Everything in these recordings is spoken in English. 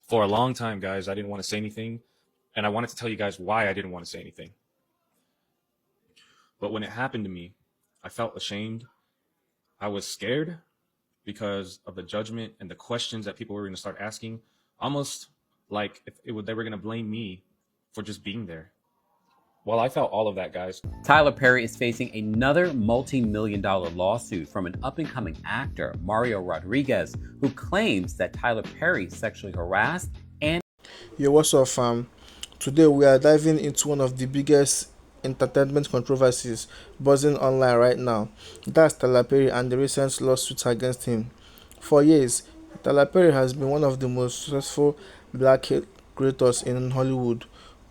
For a long time, guys, I didn't want to say anything, and I wanted to tell you guys why I didn't want to say anything. But when it happened to me, I felt ashamed. I was scared because of the judgment and the questions that people were going to start asking, almost like if they were going to blame me for just being there. Well, I felt all of that, guys. Tyler Perry is facing another multi-million-dollar lawsuit from an up-and-coming actor, Mario Rodriguez, who claims that Tyler Perry sexually harassed and... Yo, what's up, fam? Today we are diving into one of the biggest entertainment controversies buzzing online right now. That's Tyler Perry and the recent lawsuits against him. For years, Tyler Perry has been one of the most successful black creators in Hollywood,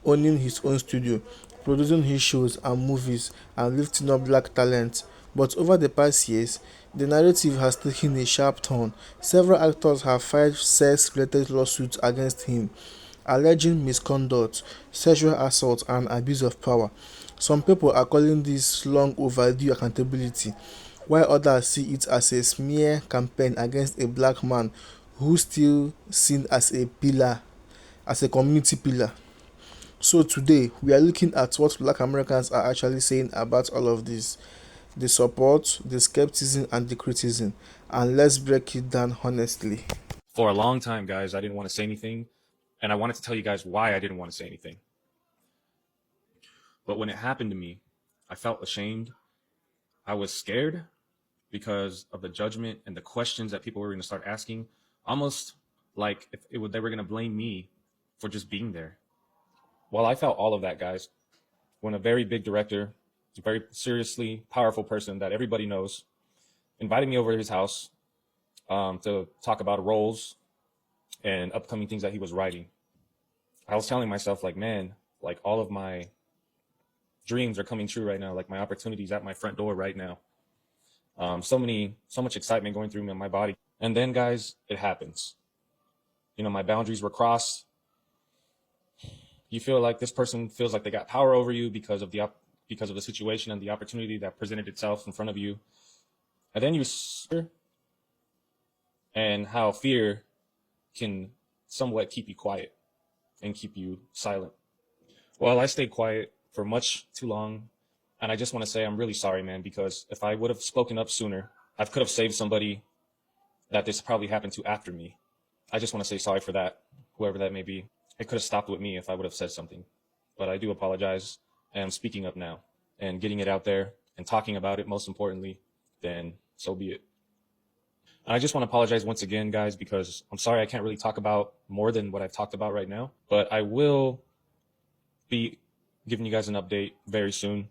owning his own studio, producing his shows and movies, and lifting up black talent. But over the past years, the narrative has taken a sharp turn. Several actors have filed sex-related lawsuits against him, alleging misconduct, sexual assault, and abuse of power. Some people are calling this long overdue accountability, while others see it as a smear campaign against a black man who's still seen as a community pillar. So today, we are looking at what black Americans are actually saying about all of this, the support, the skepticism, and the criticism. And let's break it down honestly. For a long time, guys, I didn't want to say anything, and I wanted to tell you guys why I didn't want to say anything. But when it happened to me, I felt ashamed. I was scared because of the judgment and the questions that people were going to start asking, almost like if they were going to blame me for just being there. Well, I felt all of that, guys, when a very big director, a very seriously powerful person that everybody knows, invited me over to his house to talk about roles and upcoming things that he was writing. I was telling myself, like, man, like all of my dreams are coming true right now. Like my opportunities at my front door right now. So much excitement going through my body. And then, guys, it happens. You know, my boundaries were crossed. You feel like this person feels like they got power over you because of the situation and the opportunity that presented itself in front of you. And then and how fear can somewhat keep you quiet and keep you silent. Well, I stayed quiet for much too long. And I just want to say I'm really sorry, man, because if I would have spoken up sooner, I could have saved somebody that this probably happened to after me. I just want to say sorry for that, whoever that may be. It could have stopped with me if I would have said something. But I do apologize, and I'm speaking up now and getting it out there and talking about it, most importantly, then so be it. And I just want to apologize once again, guys, because I'm sorry I can't really talk about more than what I've talked about right now. But I will be giving you guys an update very soon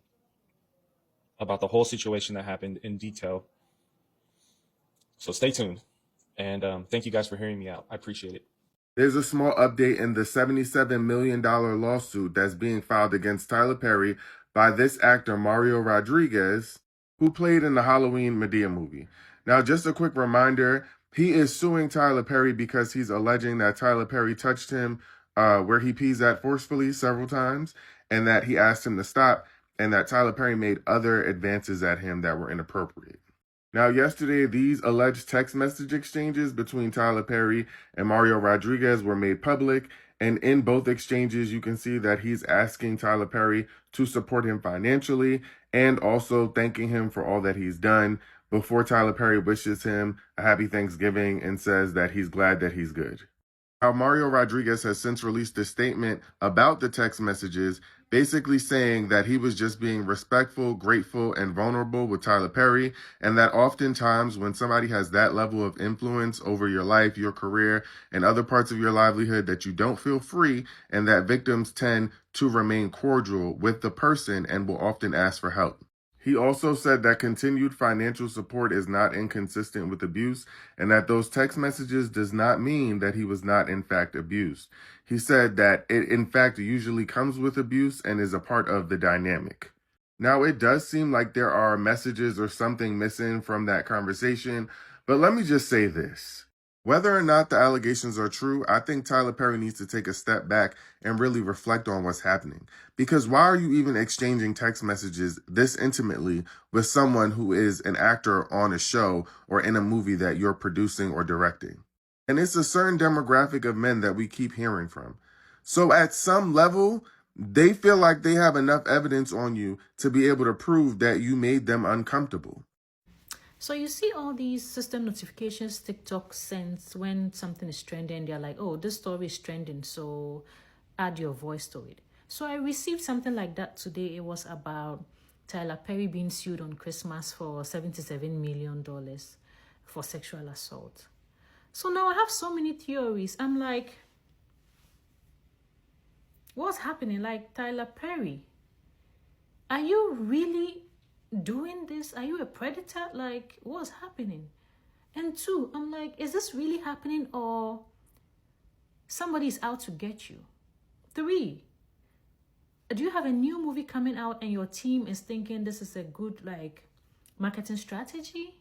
about the whole situation that happened in detail. So stay tuned. And thank you guys for hearing me out. I appreciate it. There's a small update in the $77 million lawsuit that's being filed against Tyler Perry by this actor, Mario Rodriguez, who played in the Halloween Madea movie. Now, just a quick reminder, he is suing Tyler Perry because he's alleging that Tyler Perry touched him where he pees at forcefully several times, and that he asked him to stop, and that Tyler Perry made other advances at him that were inappropriate. Now, yesterday, these alleged text message exchanges between Tyler Perry and Mario Rodriguez were made public, and in both exchanges, you can see that he's asking Tyler Perry to support him financially and also thanking him for all that he's done before Tyler Perry wishes him a happy Thanksgiving and says that he's glad that he's good. How Mario Rodriguez has since released a statement about the text messages, basically saying that he was just being respectful, grateful, and vulnerable with Tyler Perry, and that oftentimes when somebody has that level of influence over your life, your career, and other parts of your livelihood, that you don't feel free, and that victims tend to remain cordial with the person and will often ask for help. He also said that continued financial support is not inconsistent with abuse, and that those text messages does not mean that he was not in fact abused. He said that it in fact usually comes with abuse and is a part of the dynamic. Now, it does seem like there are messages or something missing from that conversation, but let me just say this. Whether or not the allegations are true, I think Tyler Perry needs to take a step back and really reflect on what's happening. Because why are you even exchanging text messages this intimately with someone who is an actor on a show or in a movie that you're producing or directing? And it's a certain demographic of men that we keep hearing from. So at some level, they feel like they have enough evidence on you to be able to prove that you made them uncomfortable. So you see all these system notifications TikTok sends when something is trending. They're like, oh, this story is trending, so add your voice to it. So I received something like that today. It was about Tyler Perry being sued on Christmas for $77 million for sexual assault. So now I have so many theories. I'm like, what's happening? Like, Tyler Perry, are you really doing this? Are you a predator? Like, what's happening? And two, I'm like, is this really happening or somebody's out to get you? Three, do you have a new movie coming out and your team is thinking this is a good like marketing strategy?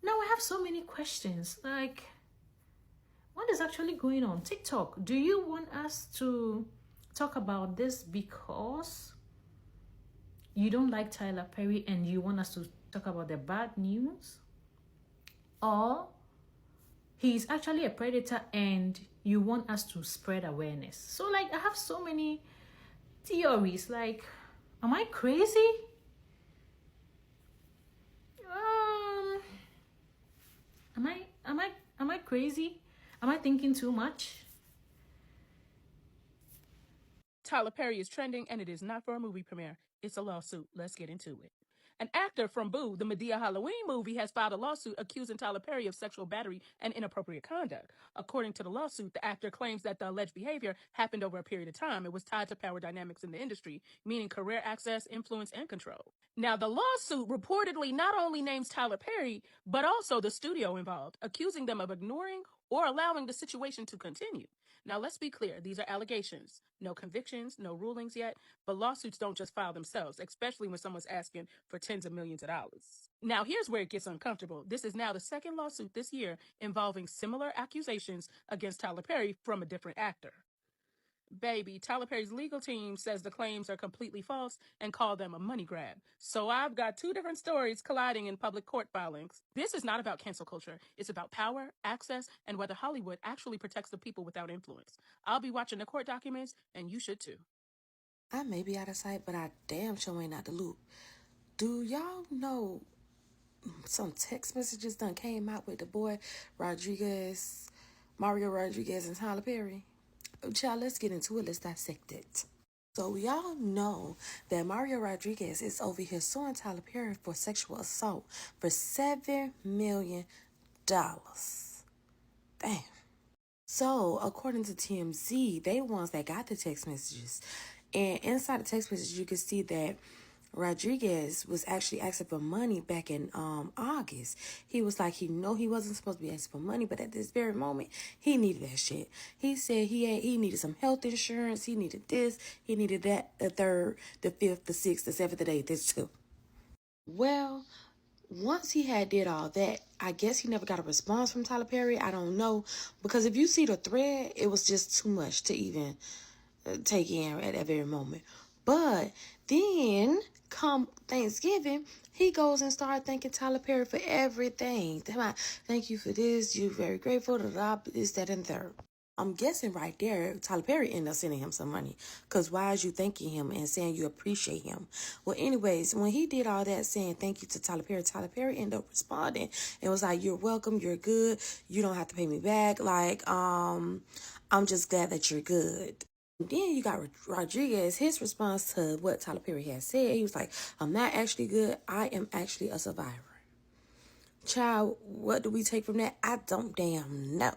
Now I have so many questions. Like, what is actually going on? TikTok, do you want us to talk about this because you don't like Tyler Perry and you want us to talk about the bad news? Or he's actually a predator and you want us to spread awareness? So like, I have so many theories. Like, am I crazy? Am I crazy? Am I thinking too much? Tyler Perry is trending, and it is not for a movie premiere. It's a lawsuit. Let's get into it. An actor from Boo, the Madea Halloween movie, has filed a lawsuit accusing Tyler Perry of sexual battery and inappropriate conduct. According to the lawsuit, the actor claims that the alleged behavior happened over a period of time. It was tied to power dynamics in the industry, meaning career access, influence, and control. Now, the lawsuit reportedly not only names Tyler Perry, but also the studio involved, accusing them of ignoring or allowing the situation to continue. Now, let's be clear. These are allegations. No convictions, no rulings yet, but lawsuits don't just file themselves, especially when someone's asking for tens of millions of dollars. Now, here's where it gets uncomfortable. This is now the second lawsuit this year involving similar accusations against Tyler Perry from a different actor. Baby, Tyler Perry's legal team says the claims are completely false and call them a money grab. So I've got two different stories colliding in public court filings. This is not about cancel culture. It's about power, access, and whether Hollywood actually protects the people without influence. I'll be watching the court documents, and you should too. I may be out of sight, but I damn sure ain't out the loop. Do y'all know some text messages done came out with the boy Rodriguez, Mario Rodriguez, and Tyler Perry? Child, let's get into it. Let's dissect it. So we all know that Mario Rodriguez is over here suing Tyler Perry for sexual assault for $7 million. Damn. So, according to TMZ, they the ones that got the text messages. And inside the text message, you can see that Rodriguez was actually asking for money back in August. He was like, he wasn't supposed to be asking for money, but at this very moment, he needed that shit. He said he needed some health insurance, he needed this, he needed that, the third, the fifth, the sixth, the seventh, the eighth, the two. Well, once he had did all that, I guess he never got a response from Tyler Perry. I don't know, because if you see the thread, it was just too much to even take in at that very moment. But then come Thanksgiving, he goes and starts thanking Tyler Perry for everything. Thank you for this. You're very grateful. This, that, and third. I'm guessing right there, Tyler Perry ended up sending him some money. Because why is you thanking him and saying you appreciate him? Well, anyways, when he did all that saying thank you to Tyler Perry ended up responding and was like, you're welcome, you're good, you don't have to pay me back. Like, I'm just glad that you're good. Then you got Rodriguez, his response to what Tyler Perry had said. He was like, I'm not actually good. I am actually a survivor. Child, what do we take from that? I don't damn know.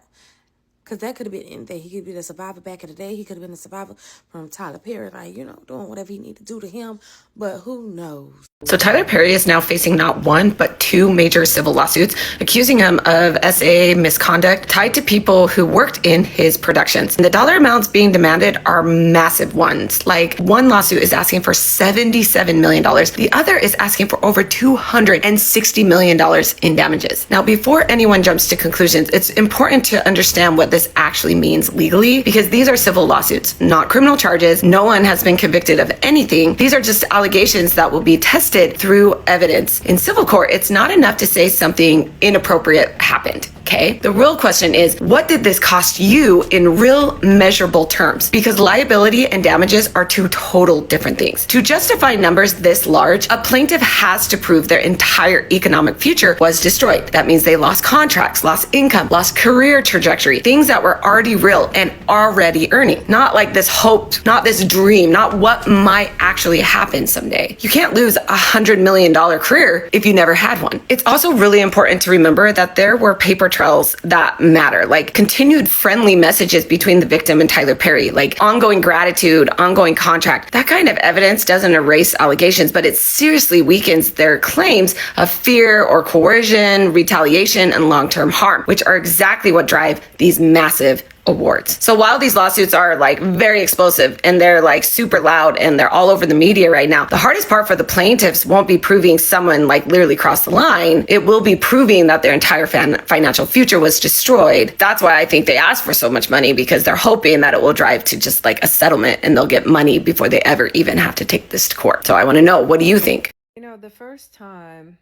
Because that could have been anything. He could have been a survivor back in the day. He could have been a survivor from Tyler Perry, like, doing whatever he needed to do to him. But who knows? So Tyler Perry is now facing not one, but two major civil lawsuits accusing him of SAA misconduct tied to people who worked in his productions. And the dollar amounts being demanded are massive ones. Like, one lawsuit is asking for $77 million. The other is asking for over $260 million in damages. Now, before anyone jumps to conclusions, it's important to understand what this actually means legally, because these are civil lawsuits, not criminal charges. No one has been convicted of anything. These are just allegations that will be tested through evidence. In civil court, it's not enough to say something inappropriate happened. okay? The real question is, what did this cost you in real measurable terms? Because liability and damages are two total different things. To justify numbers this large, a plaintiff has to prove their entire economic future was destroyed. That means they lost contracts, lost income, lost career trajectory, things that were already real and already earning. Not like this hope, not this dream, not what might actually happen someday. You can't lose $100 million career if you never had one. It's also really important to remember that there were paper trails that matter, like continued friendly messages between the victim and Tyler Perry, like ongoing gratitude, ongoing contract. That kind of evidence doesn't erase allegations, but it seriously weakens their claims of fear or coercion, retaliation, and long-term harm, which are exactly what drive these massive awards. So while these lawsuits are like very explosive and they're like super loud and they're all over the media right now, the hardest part for the plaintiffs won't be proving someone like literally crossed the line. It will be proving that their entire financial future was destroyed. That's why I think they ask for so much money, because they're hoping that it will drive to just like a settlement and they'll get money before they ever even have to take this to court. So I want to know, what do you think? You know, the first time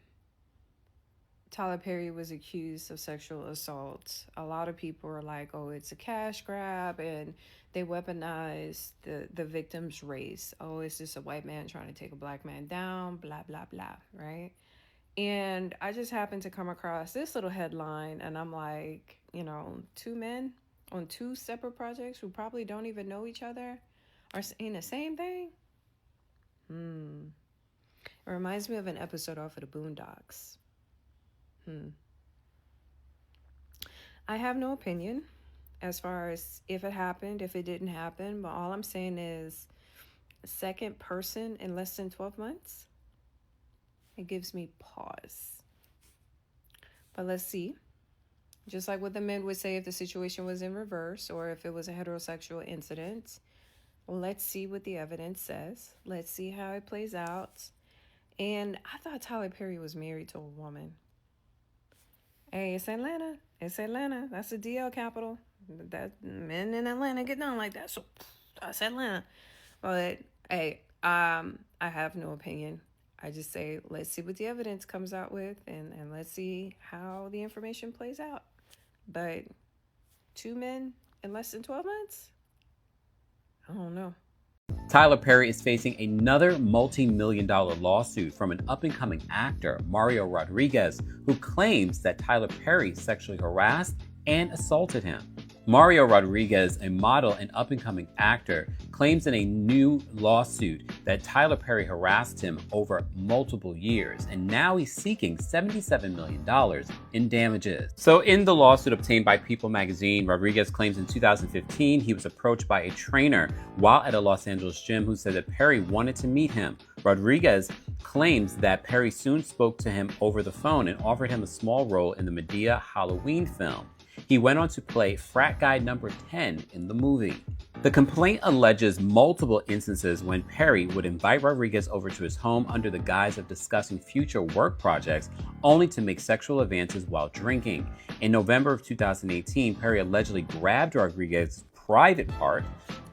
Tyler Perry was accused of sexual assault, a lot of people were like, oh, it's a cash grab, and they weaponized the victim's race. Oh, it's just a white man trying to take a black man down, blah, blah, blah, right? And I just happened to come across this little headline, and I'm like, you know, two men on two separate projects who probably don't even know each other are saying the same thing? It reminds me of an episode off of the Boondocks. I have no opinion as far as if it happened, if it didn't happen, but all I'm saying is second person in less than 12 months, it gives me pause. But let's see. Just like what the men would say if the situation was in reverse or if it was a heterosexual incident, let's see what the evidence says. Let's see how it plays out. And I thought Tyler Perry was married to a woman. Hey, it's Atlanta. It's Atlanta. That's the DL capital. That men in Atlanta get down like that. So that's Atlanta. But hey, I have no opinion. I just say, let's see what the evidence comes out with, and let's see how the information plays out. But two men in less than 12 months? I don't know. Tyler Perry is facing another multi-million-dollar lawsuit from an up-and-coming actor, Mario Rodriguez, who claims that Tyler Perry sexually harassed and assaulted him. Mario Rodriguez, a model and up-and-coming actor, claims in a new lawsuit that Tyler Perry harassed him over multiple years, and now he's seeking $77 million in damages. So in the lawsuit obtained by People magazine, Rodriguez claims in 2015 he was approached by a trainer while at a Los Angeles gym who said that Perry wanted to meet him. Rodriguez claims that Perry soon spoke to him over the phone and offered him a small role in the Madea Halloween film. He went on to play frat guy number 10 in the movie. The complaint alleges multiple instances when Perry would invite Rodriguez over to his home under the guise of discussing future work projects, only to make sexual advances while drinking. In November of 2018, Perry allegedly grabbed Rodriguez's private part,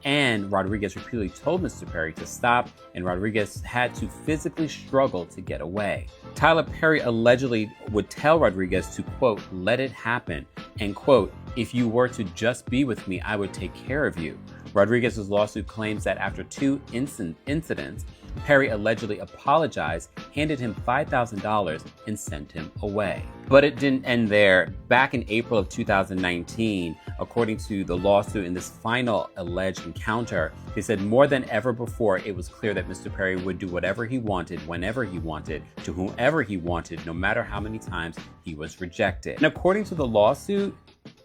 and Rodriguez repeatedly told Mr. Perry to stop, and Rodriguez had to physically struggle to get away. Tyler Perry allegedly would tell Rodriguez to, quote, let it happen, and, quote, if you were to just be with me, I would take care of you. Rodriguez's lawsuit claims that after two incidents, Perry allegedly apologized, handed him $5,000, and sent him away. But it didn't end there. Back in April of 2019, according to the lawsuit in this final alleged encounter, they said more than ever before, it was clear that Mr. Perry would do whatever he wanted, whenever he wanted, to whomever he wanted, no matter how many times he was rejected. And according to the lawsuit,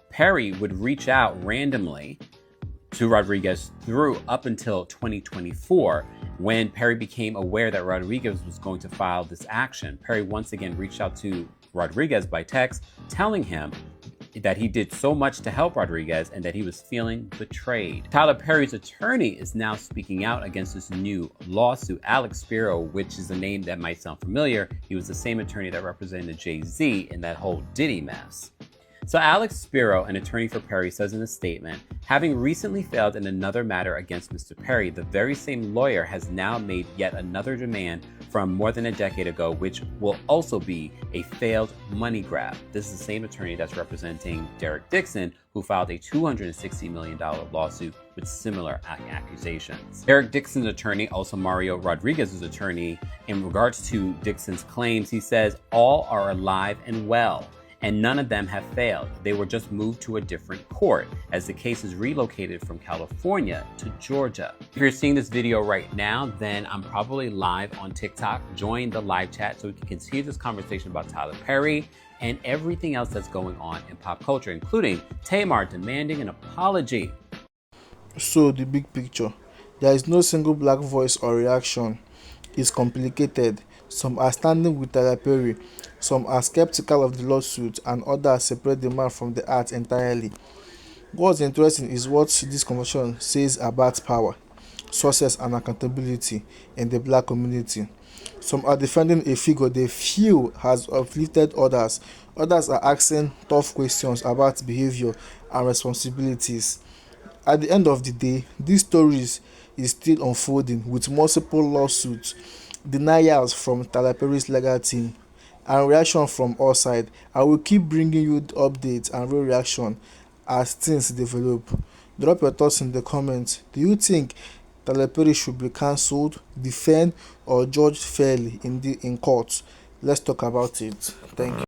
Perry would reach out randomly to Rodriguez through up until 2024, when Perry became aware that Rodriguez was going to file this action. Perry once again reached out to Rodriguez by text, telling him that he did so much to help Rodriguez and that he was feeling betrayed. Tyler Perry's attorney is now speaking out against this new lawsuit. Alex Spiro, which is a name that might sound familiar, he was the same attorney that represented Jay-Z in that whole Diddy mess. So Alex Spiro, an attorney for Perry, says in a statement, having recently failed in another matter against Mr. Perry, the very same lawyer has now made yet another demand from more than a decade ago, which will also be a failed money grab. This is the same attorney that's representing Derek Dixon, who filed a $260 million lawsuit with similar accusations. Derek Dixon's attorney, also Mario Rodriguez's attorney, in regards to Dixon's claims, he says all are alive and well, and none of them have failed. They were just moved to a different court, as the case is relocated from California to Georgia. If you're seeing this video right now, then I'm probably live on TikTok. Join the live chat so we can continue this conversation about Tyler Perry and everything else that's going on in pop culture, including Tamar demanding an apology. So the big picture, there is no single black voice or reaction. It's complicated. Some are standing with Tyler Perry, some are skeptical of the lawsuit, and others separate the man from the art entirely. What's interesting is what this conversation says about power, success, and accountability in the black community. Some are defending a figure they feel has uplifted others. Others are asking tough questions about behavior and responsibilities. At the end of the day, these stories is still unfolding with multiple lawsuits, denials from Tyler Perry's legal team, and reaction from all sides. I will keep bringing you the updates and real reaction as things develop. Drop your thoughts in the comments. Do you think Tyler Perry should be cancelled, defend, or judged fairly in court? Let's talk about it. Thank you.